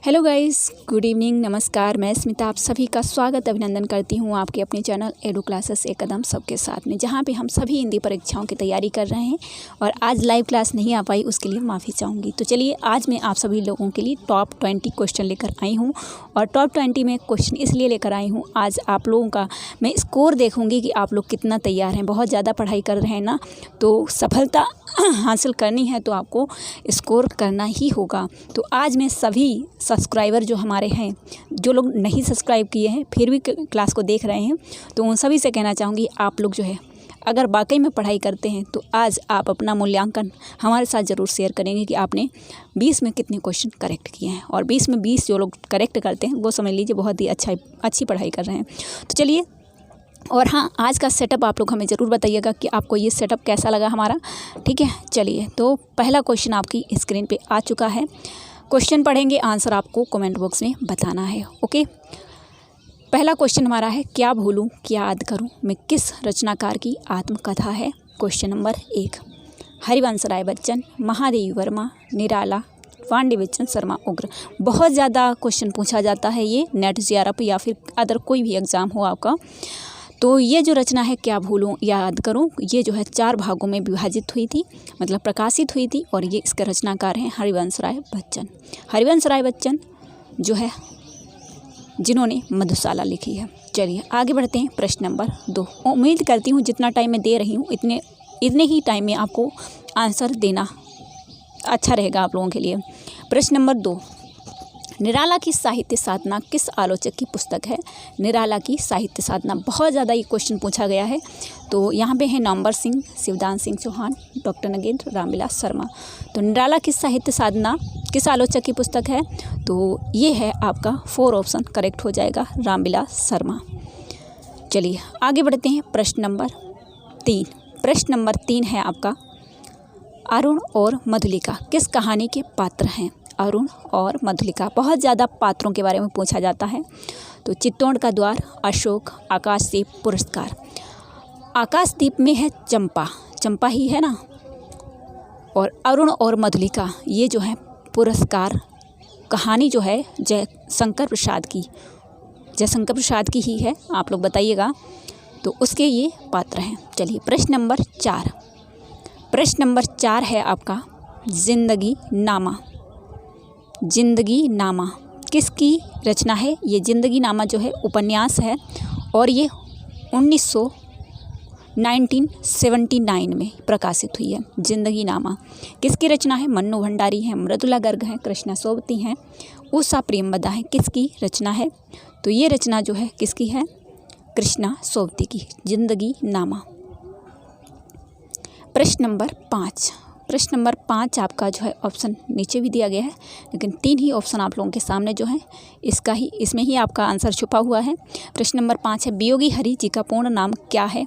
Hello guys, good evening, नमस्कार। मैं स्मिता आप सभी का स्वागत अभिनंदन करती हूँ आपके अपने चैनल एडू क्लासेस एक कदम सबके साथ में, जहाँ पे हम सभी हिंदी परीक्षाओं की तैयारी कर रहे हैं। और आज लाइव क्लास नहीं आ पाई, उसके लिए माफ़ी चाहूँगी। तो चलिए, आज मैं आप सभी लोगों के लिए टॉप 20 क्वेश्चन लेकर आई हूँ। और टॉप 20 में क्वेश्चन इसलिए लेकर आई हूँ, आज आप लोगों का मैं स्कोर देखूँगी कि आप लोग कितना तैयार हैं। बहुत ज़्यादा पढ़ाई कर रहे हैं ना, तो सफलता हासिल करनी है तो आपको स्कोर करना ही होगा। तो आज मैं सभी सब्सक्राइबर जो हमारे हैं, जो लोग नहीं सब्सक्राइब किए हैं फिर भी क्लास को देख रहे हैं, तो उन सभी से कहना चाहूँगी, आप लोग जो है अगर वाकई में पढ़ाई करते हैं तो आज आप अपना मूल्यांकन हमारे साथ ज़रूर शेयर करेंगे कि आपने 20 में कितने क्वेश्चन करेक्ट किए हैं। और 20 में 20 जो लोग करेक्ट करते हैं वो समझ लीजिए बहुत ही अच्छी पढ़ाई कर रहे हैं। तो चलिए, और हाँ, आज का सेटअप आप लोग हमें ज़रूर बताइएगा कि आपको ये सेटअप कैसा लगा हमारा। ठीक है, चलिए, तो पहला क्वेश्चन आपकी स्क्रीन पे आ चुका है। क्वेश्चन पढ़ेंगे, आंसर आपको कमेंट बॉक्स में बताना है। ओके, पहला क्वेश्चन हमारा है, क्या भूलूं क्या याद करूं मैं किस रचनाकार की आत्मकथा है। क्वेश्चन नंबर 1, हरिवंश राय बच्चन, महादेवी वर्मा, निराला, पांडे बच्चन शर्मा, उग्र। बहुत ज़्यादा क्वेश्चन पूछा जाता है ये नेट जेआरएफ या फिर अदर कोई भी एग्ज़ाम हो आपका। तो ये जो रचना है क्या भूलूं याद करूं, ये जो है 4 भागों में विभाजित हुई थी, मतलब प्रकाशित हुई थी। और ये इसके रचनाकार हैं हरिवंश राय बच्चन। हरिवंश राय बच्चन जो है जिन्होंने मधुशाला लिखी है। चलिए आगे बढ़ते हैं। प्रश्न नंबर 2, उम्मीद करती हूँ जितना टाइम मैं दे रही हूँ इतने ही टाइम में आपको आंसर देना अच्छा रहेगा आप लोगों के लिए। प्रश्न नंबर 2, निराला की साहित्य साधना किस आलोचक की पुस्तक है। निराला की साहित्य साधना, बहुत ज़्यादा ये क्वेश्चन पूछा गया है। तो यहाँ पे है नवंबर सिंह, शिवदान सिंह चौहान, डॉक्टर नगेंद्र, रामविलास शर्मा। तो निराला की साहित्य साधना किस आलोचक की पुस्तक है, तो ये है आपका 4 ऑप्शन करेक्ट हो जाएगा, रामविलास शर्मा। चलिए आगे बढ़ते हैं। प्रश्न नंबर 3, प्रश्न नंबर 3 है आपका, अरुण और मधुलिका किस कहानी के पात्र हैं। अरुण और मधुलिका, बहुत ज़्यादा पात्रों के बारे में पूछा जाता है। तो चित्तौड़ का द्वार, अशोक, आकाशदीप, पुरस्कार। आकाशदीप में है चंपा, चंपा ही है ना। और अरुण और मधुलिका ये जो है पुरस्कार कहानी जो है जयशंकर प्रसाद की ही है। आप लोग बताइएगा, तो उसके ये पात्र हैं। चलिए प्रश्न नंबर 4, प्रश्न नंबर 4 है आपका, जिंदगी नामा। जिंदगी नामा किसकी रचना है। ये जिंदगी नामा जो है उपन्यास है और ये 1979 में प्रकाशित हुई है। जिंदगी नामा किसकी रचना है। मन्नू भंडारी है, मृदुला गर्ग हैं, कृष्णा सोबती हैं, उषा प्रेमवदा है। किसकी रचना है, तो ये रचना जो है किसकी है, कृष्णा सोबती की, जिंदगी नामा। प्रश्न नंबर 5, प्रश्न नंबर 5 आपका जो है ऑप्शन नीचे भी दिया गया है, लेकिन 3 ही ऑप्शन आप लोगों के सामने जो है इसमें ही आपका आंसर छुपा हुआ है। प्रश्न नंबर 5 है, वियोगी हरि जी का पूर्ण नाम क्या है।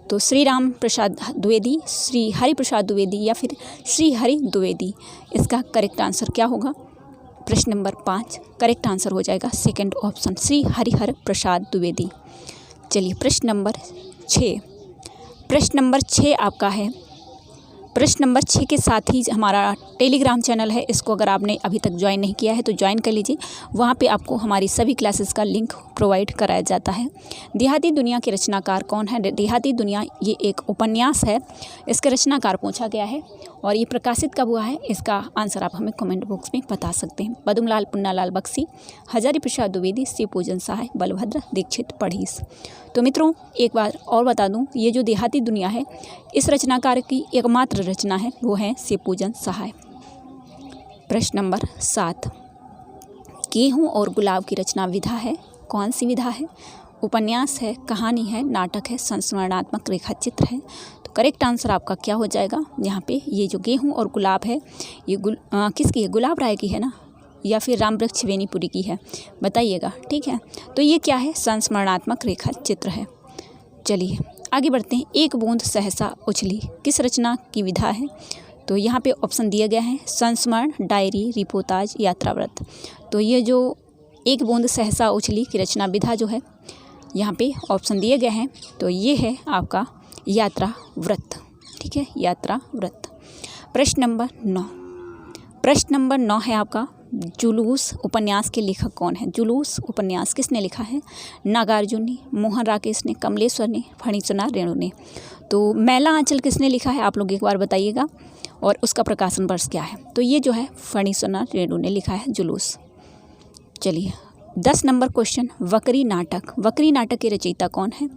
तो श्री राम प्रसाद द्विवेदी, श्री हरि प्रसाद द्विवेदी या फिर श्री हरि द्विवेदी। इसका करेक्ट आंसर क्या होगा। प्रश्न नंबर 5 करेक्ट आंसर हो जाएगा सेकंड ऑप्शन, श्री हरिहर प्रसाद द्विवेदी। चलिए प्रश्न नंबर 6, प्रश्न नंबर 6 आपका है, प्रश्न नंबर 6 के साथ ही हमारा टेलीग्राम चैनल है, इसको अगर आपने अभी तक ज्वाइन नहीं किया है तो ज्वाइन कर लीजिए। वहाँ पे आपको हमारी सभी क्लासेस का लिंक प्रोवाइड कराया जाता है। देहाती दुनिया के रचनाकार कौन है। देहाती दुनिया ये एक उपन्यास है, इसके रचनाकार पूछा गया है और ये प्रकाशित कब हुआ है, इसका आंसर आप हमें कमेंट बॉक्स में बता सकते हैं। पद्मलाल पुन्नालाल बख्शी, हजारी प्रसाद द्विवेदी, शिव पूजन सहाय, बलभद्र दीक्षित पढ़ीस। तो मित्रों एक बार और बता दूं, ये जो देहाती दुनिया है इस रचनाकार की एकमात्र रचना है, वो है शिव पूजन सहाय। प्रश्न नंबर 7, गेहूं और गुलाब की रचना विधा है, कौन सी विधा है। उपन्यास है, कहानी है, नाटक है, संस्मरणात्मक रेखाचित्र है। तो करेक्ट आंसर आपका क्या हो जाएगा यहाँ पे, ये जो गेहूं और गुलाब है ये किसकी है, गुलाब राय की है ना, या फिर रामवृक्ष बेनीपुरी की है, बताइएगा। ठीक है, तो ये क्या है, संस्मरणात्मक रेखा चित्र है। चलिए आगे बढ़ते हैं। एक बूंद सहसा उछली किस रचना की विधा है। तो यहाँ पे ऑप्शन दिया गया है, संस्मरण, डायरी, रिपोर्टाज, यात्राव्रत। तो ये जो एक बूंद सहसा उछली की रचना विधा जो है यहाँ पे ऑप्शन दिए गए हैं, तो ये है आपका यात्राव्रत। ठीक है, यात्राव्रत। प्रश्न नंबर 9, प्रश्न नंबर 9 है आपका, जुलूस उपन्यास के लेखक कौन है? जुलूस उपन्यास किसने लिखा है? नागार्जुन ने, मोहन राकेश ने, कमलेश्वर ने, फणीसुनार रेणु ने। तो मैला आंचल किसने लिखा है आप लोग एक बार बताइएगा, और उसका प्रकाशन वर्ष क्या है? तो ये जो है फणीसुनार रेणु ने लिखा है जुलूस। चलिए 10 नंबर क्वेश्चन, वकरी नाटक। वकरी नाटक के रचयिता कौन है?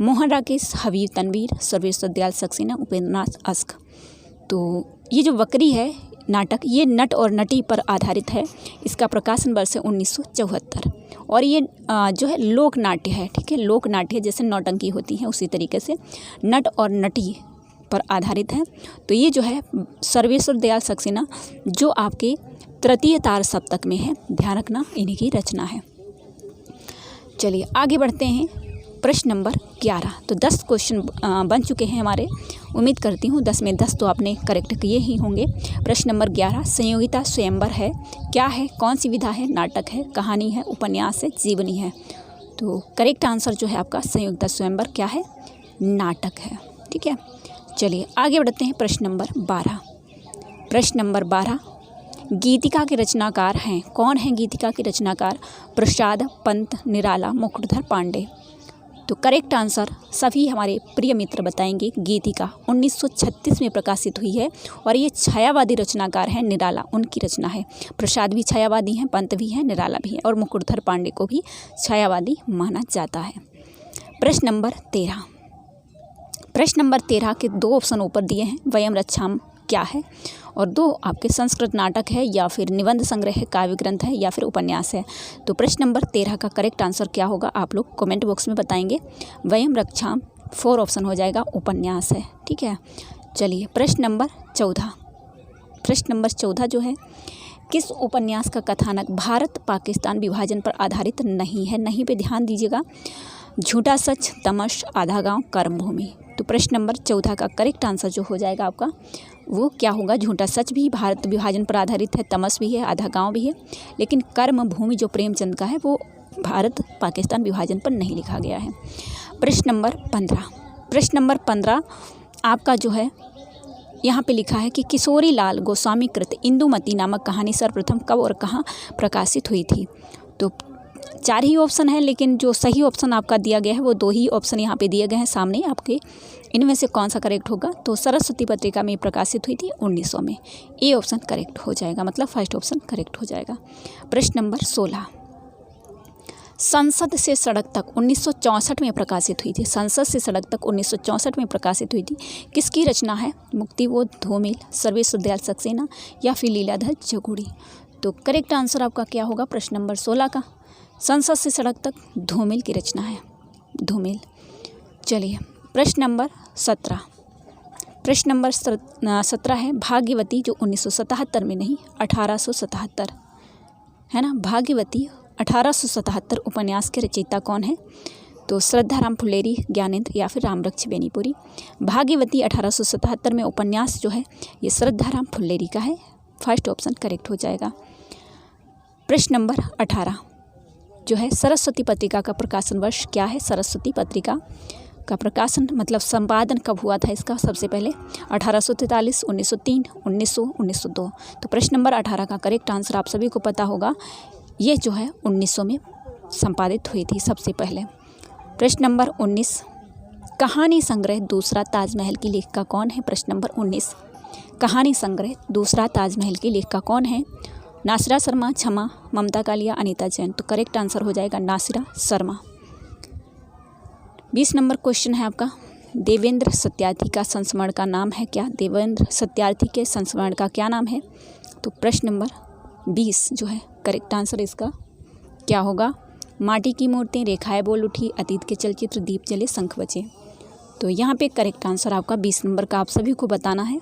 मोहन राकेश, हबीब तनवीर, सर्वेश्वर दयाल सक्सेना, उपेंद्रनाथ अस्क। तो ये जो वकरी है नाटक, ये नट और नटी पर आधारित है। इसका प्रकाशन वर्ष है 1974, और ये जो है लोक नाट्य है। ठीक है, लोक नाट्य जैसे नौटंकी होती है उसी तरीके से नट और नटी पर आधारित है। तो ये जो है सर्वेश्वर दयाल सक्सेना जो आपके तृतीय तार सप्तक में है, ध्यान रखना इन्हीं की रचना है। चलिए आगे बढ़ते हैं, प्रश्न नंबर 11। तो 10 क्वेश्चन बन चुके हैं हमारे, उम्मीद करती हूँ 10 में 10 तो आपने करेक्ट किए ही होंगे। प्रश्न नंबर 11, संयोगिता स्वयंवर है, क्या है, कौन सी विधा है, नाटक है, कहानी है, उपन्यास है, जीवनी है? तो करेक्ट आंसर जो है आपका संयोगिता स्वयंवर क्या है? नाटक है। ठीक है, चलिए आगे बढ़ते हैं, प्रश्न नंबर 12। प्रश्न नंबर 12, गीतिका के रचनाकार हैं, कौन है गीतिका के रचनाकार? प्रसाद, पंत, निराला, मुकुटधर पांडे। तो करेक्ट आंसर सभी हमारे प्रिय मित्र बताएंगे। गीतिका 1936 में प्रकाशित हुई है, और ये छायावादी रचनाकार हैं, निराला उनकी रचना है। प्रसाद भी छायावादी हैं, पंत भी हैं, निराला भी है, और मुकुटधर पांडे को भी छायावादी माना जाता है। प्रश्न नंबर 13। प्रश्न नंबर 13 के 2 ऑप्शन ऊपर दिए हैं, वयम रक्षाम क्या है, और 2 आपके संस्कृत नाटक है, या फिर निबंध संग्रह है, काव्य ग्रंथ है, या फिर उपन्यास है। तो प्रश्न नंबर 13 का करेक्ट आंसर क्या होगा आप लोग कमेंट बॉक्स में बताएंगे। वयम रक्षाम 4 ऑप्शन हो जाएगा, उपन्यास है। ठीक है, चलिए प्रश्न नंबर 14। प्रश्न नंबर 14 जो है, किस उपन्यास का कथानक भारत पाकिस्तान विभाजन पर आधारित नहीं है? नहीं पे ध्यान दीजिएगा। झूठा सच, तमस, आधा गांव, कर्मभूमि। तो प्रश्न नंबर 14 का करेक्ट आंसर जो हो जाएगा आपका वो क्या होगा? झूठा सच भी भारत विभाजन पर आधारित है, तमस भी है, आधा गांव भी है, लेकिन कर्मभूमि जो प्रेमचंद का है वो भारत पाकिस्तान विभाजन पर नहीं लिखा गया है। प्रश्न नंबर 15। प्रश्न नंबर 15 आपका जो है यहाँ पे लिखा है कि किशोरी लाल गोस्वामी कृत इंदुमती नामक कहानी सर्वप्रथम कब और कहाँ प्रकाशित हुई थी? तो 4 ही ऑप्शन है, लेकिन जो सही ऑप्शन आपका दिया गया है वो 2 ही ऑप्शन यहाँ पे दिए गए हैं सामने आपके। इनमें से कौन सा करेक्ट होगा? तो सरस्वती पत्रिका में प्रकाशित हुई थी 1900 में। ए ऑप्शन करेक्ट हो जाएगा, मतलब फर्स्ट ऑप्शन करेक्ट हो जाएगा। प्रश्न नंबर 16, संसद से सड़क तक 1964 में प्रकाशित हुई थी। संसद से सड़क तक 1964 में प्रकाशित हुई थी, किसकी रचना है? मुक्तिबोध, धूमिल, सर्वेश्वर दयाल सक्सेना, या फिर लीलाधर जगुड़ी। तो करेक्ट आंसर आपका क्या होगा प्रश्न नंबर 16 का? संसद से सड़क तक धूमिल की रचना है, धूमिल। चलिए प्रश्न नंबर 17। प्रश्न नंबर 17 है, भाग्यवती जो 1977 में नहीं 1877 है ना, भाग्यवती 1877 उपन्यास के रचयिता कौन है? तो श्रद्धाराम फुलेरी, ज्ञानेंद्र, या फिर रामरक्ष बेनीपुरी। भाग्यवती 1877 में उपन्यास जो है ये श्रद्धाराम फुलेरी का है, फर्स्ट ऑप्शन करेक्ट हो जाएगा। प्रश्न नंबर 18 जो है, सरस्वती पत्रिका का प्रकाशन वर्ष क्या है? सरस्वती पत्रिका का प्रकाशन मतलब संपादन कब हुआ था इसका? सबसे पहले 1843, 1903, 1900, 1902। तो प्रश्न नंबर 18 का करेक्ट आंसर आप सभी को पता होगा, ये जो है 1900 में संपादित हुई थी सबसे पहले। प्रश्न नंबर 19, कहानी संग्रह दूसरा ताजमहल की लेखिका कौन है? प्रश्न नंबर 19, कहानी संग्रह दूसरा ताजमहल की लेखिका कौन है? नासिरा शर्मा, क्षमा, ममता कालिया, अनीता जैन। तो करेक्ट आंसर हो जाएगा नासिरा शर्मा। 20 नंबर क्वेश्चन है आपका, देवेंद्र सत्यार्थी का संस्मरण का नाम है क्या? देवेंद्र सत्यार्थी के संस्मरण का क्या नाम है? तो प्रश्न नंबर 20 जो है करेक्ट आंसर इसका क्या होगा? माटी की मूर्तें, रेखाएं बोल उठी, अतीत के चलचित्र, दीप जले, शंख बजे। तो यहाँ पे करेक्ट आंसर आपका 20 नंबर का आप सभी को बताना है,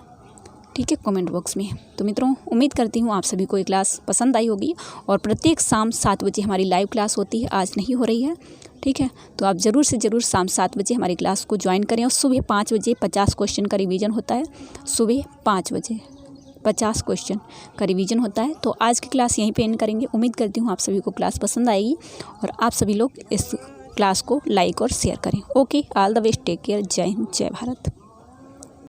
ठीक है, कमेंट बॉक्स में। तो मित्रों उम्मीद करती हूँ आप सभी को ये क्लास पसंद आई होगी, और प्रत्येक शाम 7 बजे हमारी लाइव क्लास होती है, आज नहीं हो रही है, ठीक है। तो आप ज़रूर से ज़रूर शाम 7 बजे हमारी क्लास को ज्वाइन करें, और सुबह 5 बजे 50 क्वेश्चन का रिवीजन होता है। सुबह 5 बजे 50 क्वेश्चन का रिवीजन होता है। तो आज की क्लास यहीं पे एंड करेंगे। उम्मीद करती हूँ आप सभी को क्लास पसंद आएगी, और आप सभी लोग इस क्लास को लाइक और शेयर करें। Okay, all the best, take care, जय हिंद, जय भारत।